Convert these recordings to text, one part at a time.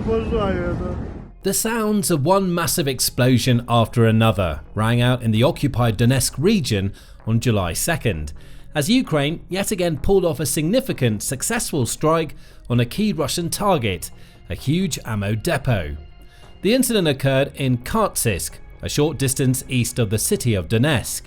обожаю это. The sounds of one massive explosion after another rang out in the occupied Donetsk region on July 2nd, as Ukraine yet again pulled off a significant, successful strike on a key Russian target, a huge ammo depot. The incident occurred in Khartsyzsk, a short distance east of the city of Donetsk.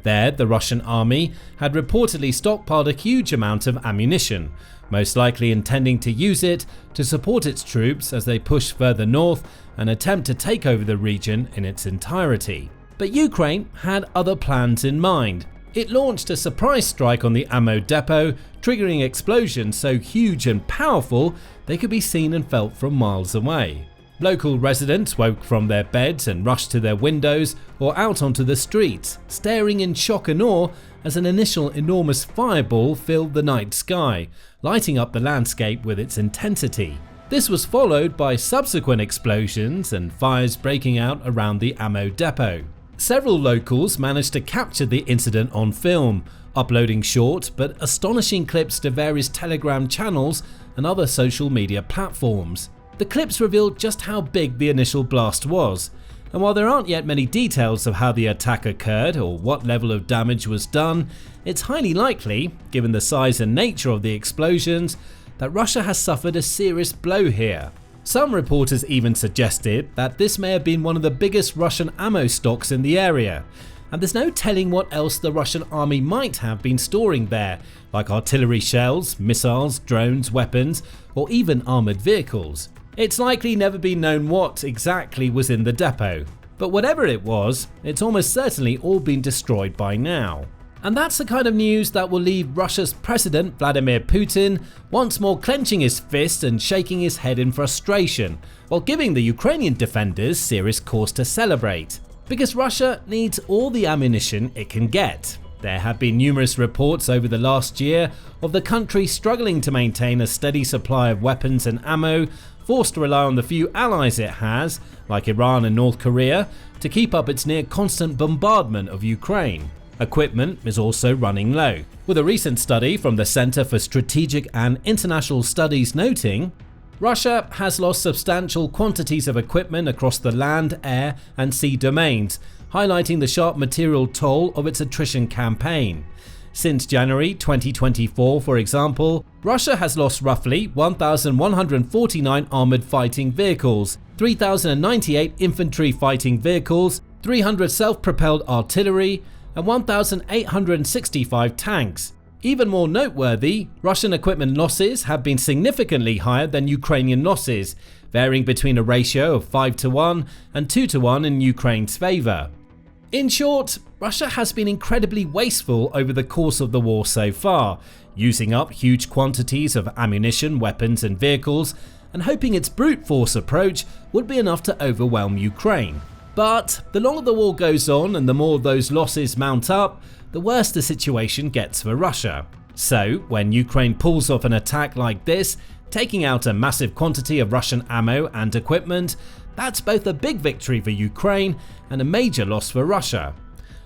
There, the Russian army had reportedly stockpiled a huge amount of ammunition, most likely intending to use it to support its troops as they push further north and attempt to take over the region in its entirety. But Ukraine had other plans in mind. It launched a surprise strike on the ammo depot, triggering explosions so huge and powerful they could be seen and felt from miles away. Local residents woke from their beds and rushed to their windows or out onto the streets, staring in shock and awe as an initial enormous fireball filled the night sky, lighting up the landscape with its intensity. This was followed by subsequent explosions and fires breaking out around the ammo depot. Several locals managed to capture the incident on film, uploading short but astonishing clips to various Telegram channels and other social media platforms. The clips revealed just how big the initial blast was, and while there aren't yet many details of how the attack occurred or what level of damage was done, it's highly likely, given the size and nature of the explosions, that Russia has suffered a serious blow here. Some reporters even suggested that this may have been one of the biggest Russian ammo stocks in the area, and there's no telling what else the Russian army might have been storing there, like artillery shells, missiles, drones, weapons, or even armoured vehicles. It's likely never been known what exactly was in the depot, but whatever it was, it's almost certainly all been destroyed by now. And that's the kind of news that will leave Russia's President Vladimir Putin once more clenching his fist and shaking his head in frustration, while giving the Ukrainian defenders serious cause to celebrate. Because Russia needs all the ammunition it can get. There have been numerous reports over the last year of the country struggling to maintain a steady supply of weapons and ammo, forced to rely on the few allies it has, like Iran and North Korea, to keep up its near constant bombardment of Ukraine. Equipment is also running low, with a recent study from the Center for Strategic and International Studies noting, Russia has lost substantial quantities of equipment across the land, air and sea domains, highlighting the sharp material toll of its attrition campaign. Since January 2024, for example, Russia has lost roughly 1,149 armoured fighting vehicles, 3,098 infantry fighting vehicles, 300 self-propelled artillery, and 1,865 tanks. Even more noteworthy, Russian equipment losses have been significantly higher than Ukrainian losses, varying between a ratio of 5-1 and 2-1 in Ukraine's favour. In short, Russia has been incredibly wasteful over the course of the war so far, using up huge quantities of ammunition, weapons and vehicles, and hoping its brute force approach would be enough to overwhelm Ukraine. But the longer the war goes on and the more those losses mount up, the worse the situation gets for Russia. So, when Ukraine pulls off an attack like this, taking out a massive quantity of Russian ammo and equipment, that's both a big victory for Ukraine and a major loss for Russia.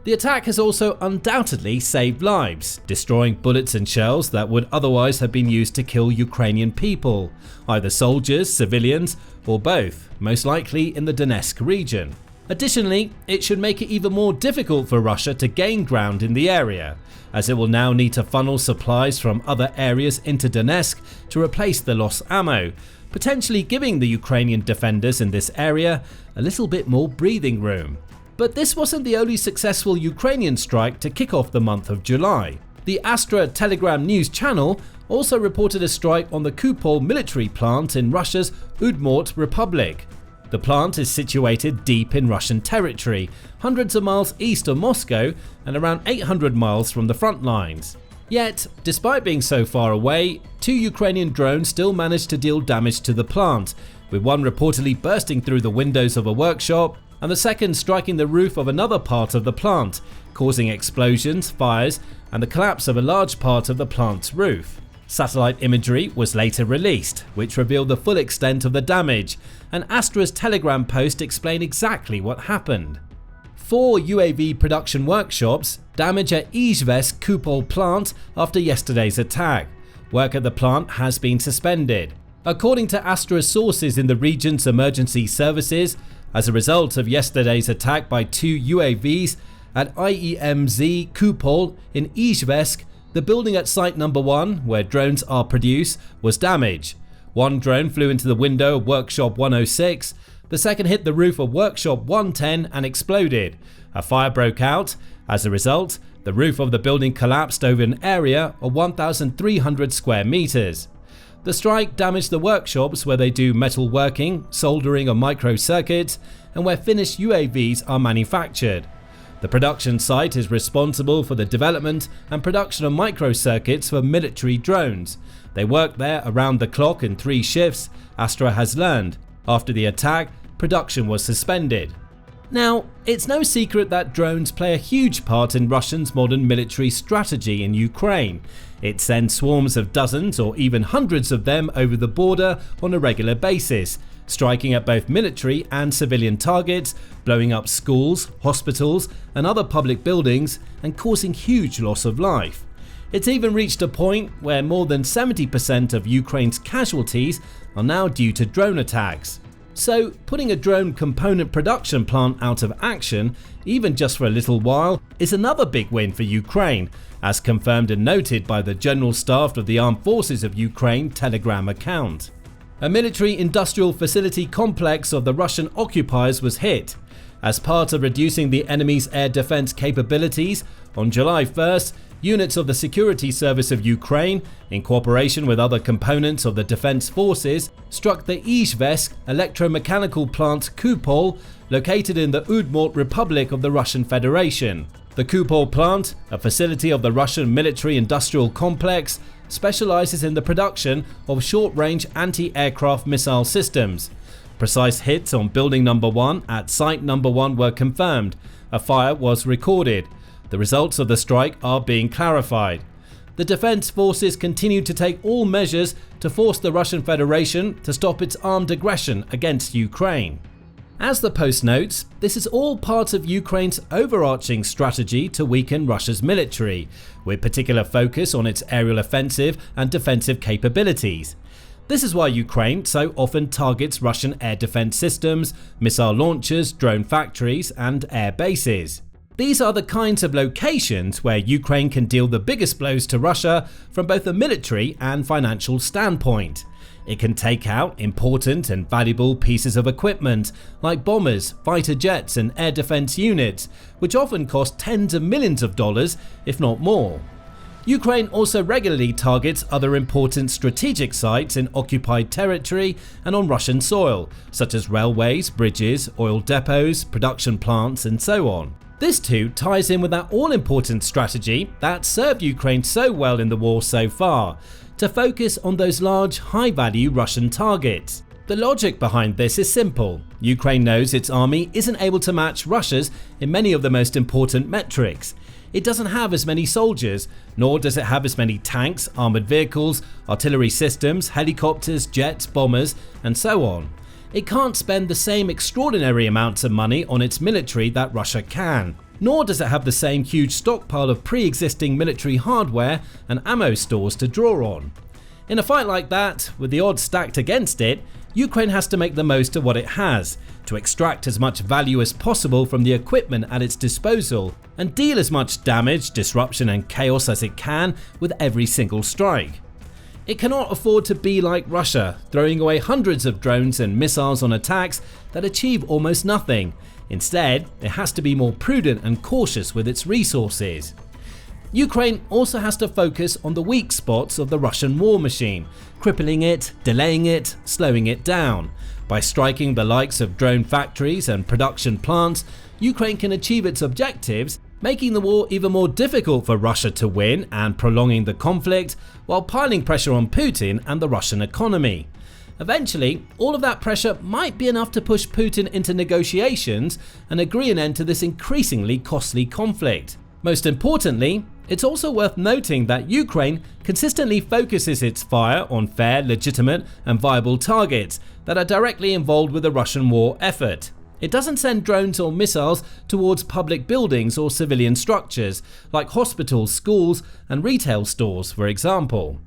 The attack has also undoubtedly saved lives, destroying bullets and shells that would otherwise have been used to kill Ukrainian people, either soldiers, civilians, or both, most likely in the Donetsk region. Additionally, it should make it even more difficult for Russia to gain ground in the area, as it will now need to funnel supplies from other areas into Donetsk to replace the lost ammo, potentially giving the Ukrainian defenders in this area a little bit more breathing room. But this wasn't the only successful Ukrainian strike to kick off the month of July. The Astra Telegram news channel also reported a strike on the Kupol military plant in Russia's Udmurt Republic. The plant is situated deep in Russian territory, hundreds of miles east of Moscow and around 800 miles from the front lines. Yet, despite being so far away, 2 Ukrainian drones still managed to deal damage to the plant, with one reportedly bursting through the windows of a workshop and the second striking the roof of another part of the plant, causing explosions, fires, and the collapse of a large part of the plant's roof. Satellite imagery was later released, which revealed the full extent of the damage, and Astra's Telegram post explained exactly what happened. 4 UAV production workshops damaged at Izhevsk Kupol plant after yesterday's attack. Work at the plant has been suspended. According to Astra's sources in the region's emergency services, as a result of yesterday's attack by 2 UAVs at IEMZ Kupol in Izhevsk, the building at site number 1, where drones are produced, was damaged. One drone flew into the window of Workshop 106, the second hit the roof of Workshop 110 and exploded. A fire broke out. As a result, the roof of the building collapsed over an area of 1,300 square meters. The strike damaged the workshops where they do metal working, soldering of microcircuits, and where finished UAVs are manufactured. The production site is responsible for the development and production of microcircuits for military drones. They work there around the clock in 3 shifts, Astra has learned. After the attack, production was suspended. Now, it's no secret that drones play a huge part in Russia's modern military strategy in Ukraine. It sends swarms of dozens or even hundreds of them over the border on a regular basis, striking at both military and civilian targets, blowing up schools, hospitals, and other public buildings, and causing huge loss of life. It's even reached a point where more than 70% of Ukraine's casualties are now due to drone attacks. So, putting a drone component production plant out of action, even just for a little while, is another big win for Ukraine, as confirmed and noted by the General Staff of the Armed Forces of Ukraine Telegram account. A military-industrial facility complex of the Russian occupiers was hit. As part of reducing the enemy's air defense capabilities, on July 1st, units of the Security Service of Ukraine, in cooperation with other components of the defense forces, struck the Izhevsk electromechanical plant Kupol, located in the Udmurt Republic of the Russian Federation. The Kupol plant, a facility of the Russian military-industrial complex, specializes in the production of short-range anti-aircraft missile systems. Precise hits on building number 1 at site number 1 were confirmed. A fire was recorded. The results of the strike are being clarified. The defense forces continue to take all measures to force the Russian Federation to stop its armed aggression against Ukraine. As the Post notes, this is all part of Ukraine's overarching strategy to weaken Russia's military, with particular focus on its aerial offensive and defensive capabilities. This is why Ukraine so often targets Russian air defense systems, missile launchers, drone factories, and air bases. These are the kinds of locations where Ukraine can deal the biggest blows to Russia from both a military and financial standpoint. It can take out important and valuable pieces of equipment like bombers, fighter jets, and air defense units, which often cost tens of millions of dollars, if not more. Ukraine also regularly targets other important strategic sites in occupied territory and on Russian soil, such as railways, bridges, oil depots, production plants, and so on. This too ties in with that all-important strategy that served Ukraine so well in the war so far, to focus on those large, high-value Russian targets. The logic behind this is simple. Ukraine knows its army isn't able to match Russia's in many of the most important metrics. It doesn't have as many soldiers, nor does it have as many tanks, armored vehicles, artillery systems, helicopters, jets, bombers, and so on. It can't spend the same extraordinary amounts of money on its military that Russia can, nor does it have the same huge stockpile of pre-existing military hardware and ammo stores to draw on. In a fight like that, with the odds stacked against it, Ukraine has to make the most of what it has, to extract as much value as possible from the equipment at its disposal, and deal as much damage, disruption, and chaos as it can with every single strike. It cannot afford to be like Russia, throwing away hundreds of drones and missiles on attacks that achieve almost nothing. Instead, it has to be more prudent and cautious with its resources. Ukraine also has to focus on the weak spots of the Russian war machine, crippling it, delaying it, slowing it down. By striking the likes of drone factories and production plants, Ukraine can achieve its objectives, making the war even more difficult for Russia to win and prolonging the conflict, while piling pressure on Putin and the Russian economy. Eventually, all of that pressure might be enough to push Putin into negotiations and agree an end to this increasingly costly conflict. Most importantly, it's also worth noting that Ukraine consistently focuses its fire on fair, legitimate, and viable targets that are directly involved with the Russian war effort. It doesn't send drones or missiles towards public buildings or civilian structures, like hospitals, schools, and retail stores, for example.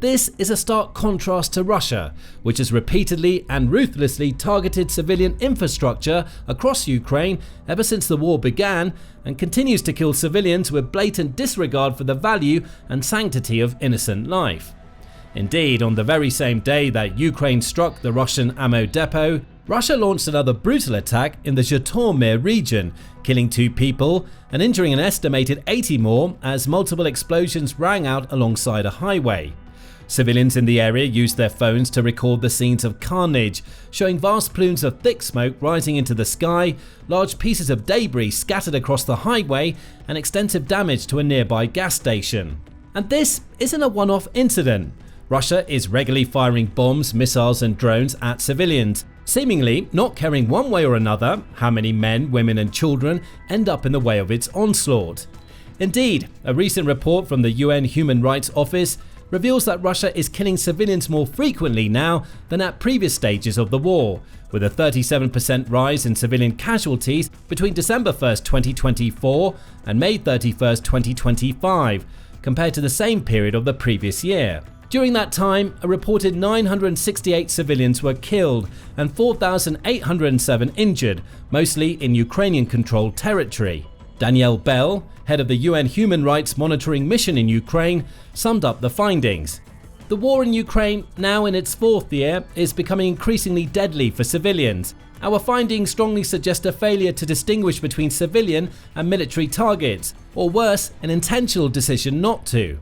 This is a stark contrast to Russia, which has repeatedly and ruthlessly targeted civilian infrastructure across Ukraine ever since the war began and continues to kill civilians with blatant disregard for the value and sanctity of innocent life. Indeed, on the very same day that Ukraine struck the Russian ammo depot, Russia launched another brutal attack in the Zhytomyr region, killing 2 people and injuring an estimated 80 more as multiple explosions rang out alongside a highway. Civilians in the area used their phones to record the scenes of carnage, showing vast plumes of thick smoke rising into the sky, large pieces of debris scattered across the highway, and extensive damage to a nearby gas station. And this isn't a one-off incident. Russia is regularly firing bombs, missiles and drones at civilians, seemingly not caring one way or another how many men, women and children end up in the way of its onslaught. Indeed, a recent report from the UN Human Rights Office reveals that Russia is killing civilians more frequently now than at previous stages of the war, with a 37% rise in civilian casualties between December 1st, 2024 and May 31st, 2025, compared to the same period of the previous year. During that time, a reported 968 civilians were killed and 4,807 injured, mostly in Ukrainian-controlled territory. Danielle Bell, head of the UN Human Rights Monitoring Mission in Ukraine, summed up the findings. The war in Ukraine, now in its 4th year, is becoming increasingly deadly for civilians. Our findings strongly suggest a failure to distinguish between civilian and military targets, or worse, an intentional decision not to.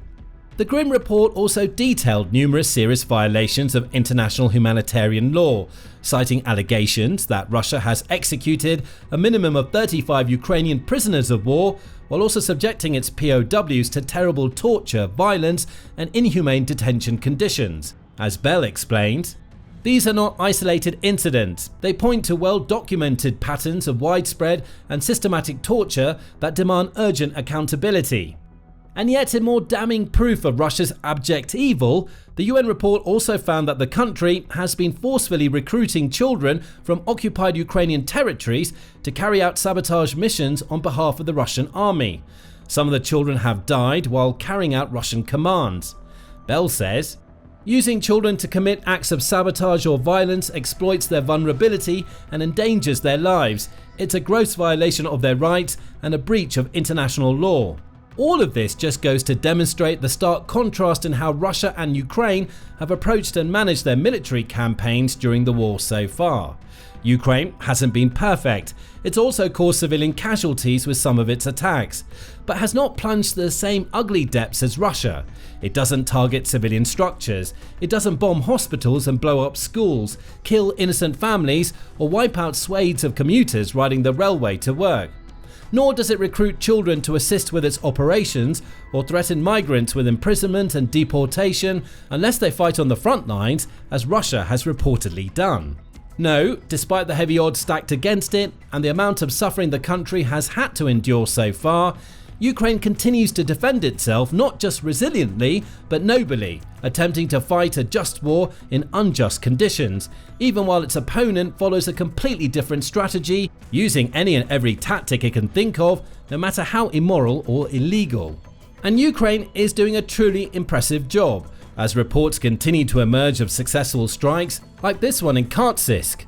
The grim report also detailed numerous serious violations of international humanitarian law, citing allegations that Russia has executed a minimum of 35 Ukrainian prisoners of war, while also subjecting its POWs to terrible torture, violence, and inhumane detention conditions. As Bell explained, "These are not isolated incidents. They point to well-documented patterns of widespread and systematic torture that demand urgent accountability." And yet, in more damning proof of Russia's abject evil, the UN report also found that the country has been forcefully recruiting children from occupied Ukrainian territories to carry out sabotage missions on behalf of the Russian army. Some of the children have died while carrying out Russian commands. Bell says, "Using children to commit acts of sabotage or violence exploits their vulnerability and endangers their lives. It's a gross violation of their rights and a breach of international law." All of this just goes to demonstrate the stark contrast in how Russia and Ukraine have approached and managed their military campaigns during the war so far. Ukraine hasn't been perfect. It's also caused civilian casualties with some of its attacks, but has not plunged to the same ugly depths as Russia. It doesn't target civilian structures, it doesn't bomb hospitals and blow up schools, kill innocent families, or wipe out swathes of commuters riding the railway to work. Nor does it recruit children to assist with its operations or threaten migrants with imprisonment and deportation unless they fight on the front lines, as Russia has reportedly done. No, despite the heavy odds stacked against it and the amount of suffering the country has had to endure so far, Ukraine continues to defend itself not just resiliently but nobly, attempting to fight a just war in unjust conditions, even while its opponent follows a completely different strategy, using any and every tactic it can think of, no matter how immoral or illegal. And Ukraine is doing a truly impressive job, as reports continue to emerge of successful strikes like this one in Khartsyzsk.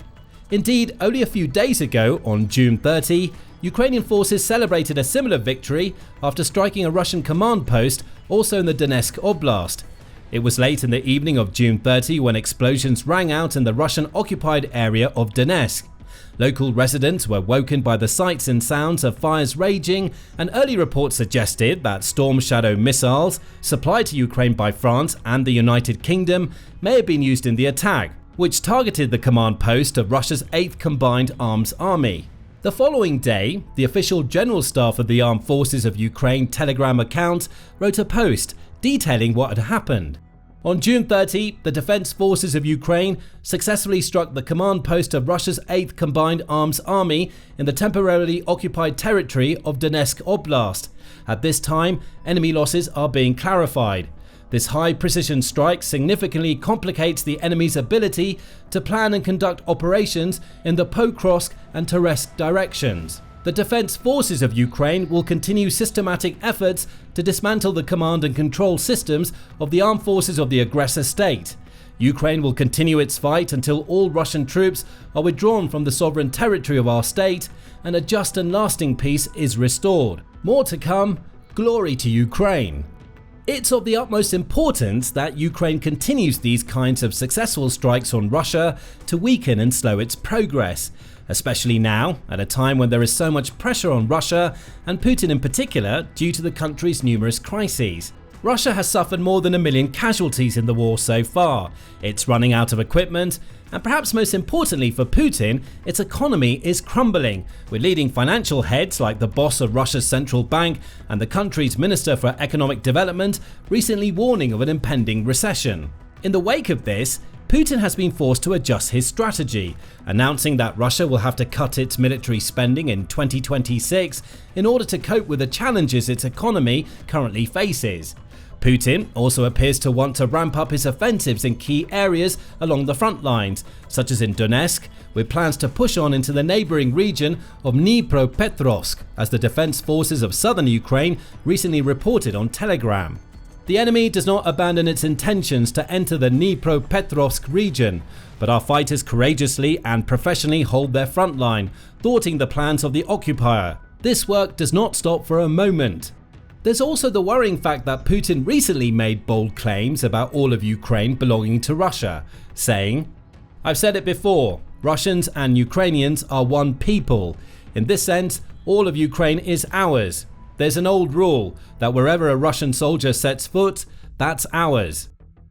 Indeed, only a few days ago, on June 30, Ukrainian forces celebrated a similar victory after striking a Russian command post also in the Donetsk Oblast. It was late in the evening of June 30 when explosions rang out in the Russian-occupied area of Donetsk. Local residents were woken by the sights and sounds of fires raging, and early reports suggested that Storm Shadow missiles, supplied to Ukraine by France and the United Kingdom, may have been used in the attack, which targeted the command post of Russia's 8th Combined Arms Army. The following day, the official General Staff of the Armed Forces of Ukraine Telegram account wrote a post detailing what had happened. On June 30, the Defense Forces of Ukraine successfully struck the command post of Russia's 8th Combined Arms Army in the temporarily occupied territory of Donetsk Oblast. At this time, enemy losses are being clarified. This high-precision strike significantly complicates the enemy's ability to plan and conduct operations in the Pokrovsk and Toretsk directions. The defense forces of Ukraine will continue systematic efforts to dismantle the command and control systems of the armed forces of the aggressor state. Ukraine will continue its fight until all Russian troops are withdrawn from the sovereign territory of our state and a just and lasting peace is restored. More to come. Glory to Ukraine. It's of the utmost importance that Ukraine continues these kinds of successful strikes on Russia to weaken and slow its progress, especially now at a time when there is so much pressure on Russia and Putin in particular due to the country's numerous crises. Russia has suffered more than 1 million casualties in the war so far, it's running out of equipment, and perhaps most importantly for Putin, its economy is crumbling, with leading financial heads like the boss of Russia's central bank and the country's Minister for Economic Development recently warning of an impending recession. In the wake of this, Putin has been forced to adjust his strategy, announcing that Russia will have to cut its military spending in 2026 in order to cope with the challenges its economy currently faces. Putin also appears to want to ramp up his offensives in key areas along the front lines, such as in Donetsk, with plans to push on into the neighbouring region of Dnipropetrovsk, as the defense forces of southern Ukraine recently reported on Telegram. The enemy does not abandon its intentions to enter the Dnipropetrovsk region, but our fighters courageously and professionally hold their front line, thwarting the plans of the occupier. This work does not stop for a moment. There's also the worrying fact that Putin recently made bold claims about all of Ukraine belonging to Russia, saying, "I've said it before, Russians and Ukrainians are one people. In this sense, all of Ukraine is ours. There's an old rule that wherever a Russian soldier sets foot, that's ours."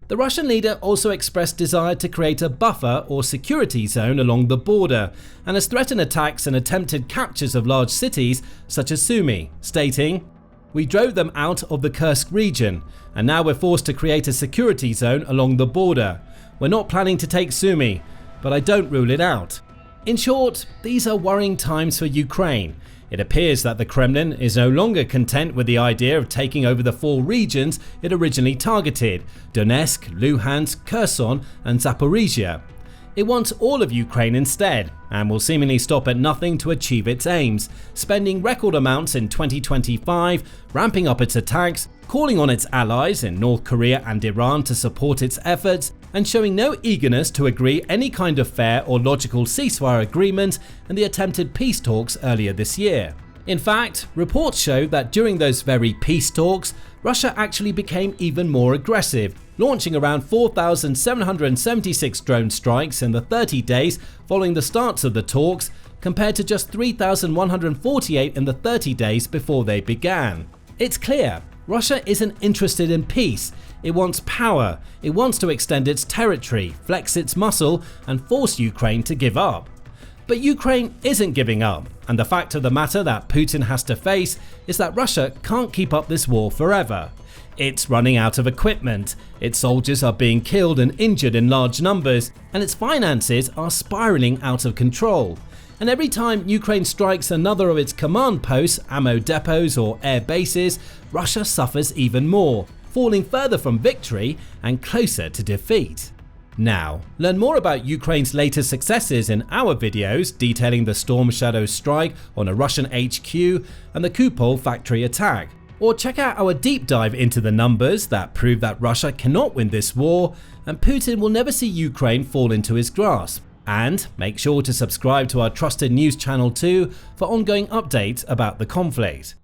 The Russian leader also expressed desire to create a buffer or security zone along the border and has threatened attacks and attempted captures of large cities such as Sumy, stating, "We drove them out of the Khartsyzsk region, and now we're forced to create a security zone along the border. We're not planning to take Sumy, but I don't rule it out." In short, these are worrying times for Ukraine. It appears that the Kremlin is no longer content with the idea of taking over the 4 regions it originally targeted: Donetsk, Luhansk, Kherson, and Zaporizhia. It wants all of Ukraine instead, and will seemingly stop at nothing to achieve its aims, spending record amounts in 2025, ramping up its attacks, calling on its allies in North Korea and Iran to support its efforts, and showing no eagerness to agree any kind of fair or logical ceasefire agreement in the attempted peace talks earlier this year. In fact, reports show that during those very peace talks, Russia actually became even more aggressive, launching around 4,776 drone strikes in the 30 days following the start of the talks, compared to just 3,148 in the 30 days before they began. It's clear, Russia isn't interested in peace. It wants power, it wants to extend its territory, flex its muscle, and force Ukraine to give up. But Ukraine isn't giving up, and the fact of the matter that Putin has to face is that Russia can't keep up this war forever. It's running out of equipment, its soldiers are being killed and injured in large numbers, and its finances are spiraling out of control. And every time Ukraine strikes another of its command posts, ammo depots, or air bases, Russia suffers even more, falling further from victory and closer to defeat. Now, learn more about Ukraine's latest successes in our videos detailing the Storm Shadow strike on a Russian HQ and the Kupol factory attack. Or check out our deep dive into the numbers that prove that Russia cannot win this war and Putin will never see Ukraine fall into his grasp. And make sure to subscribe to our trusted news channel too for ongoing updates about the conflict.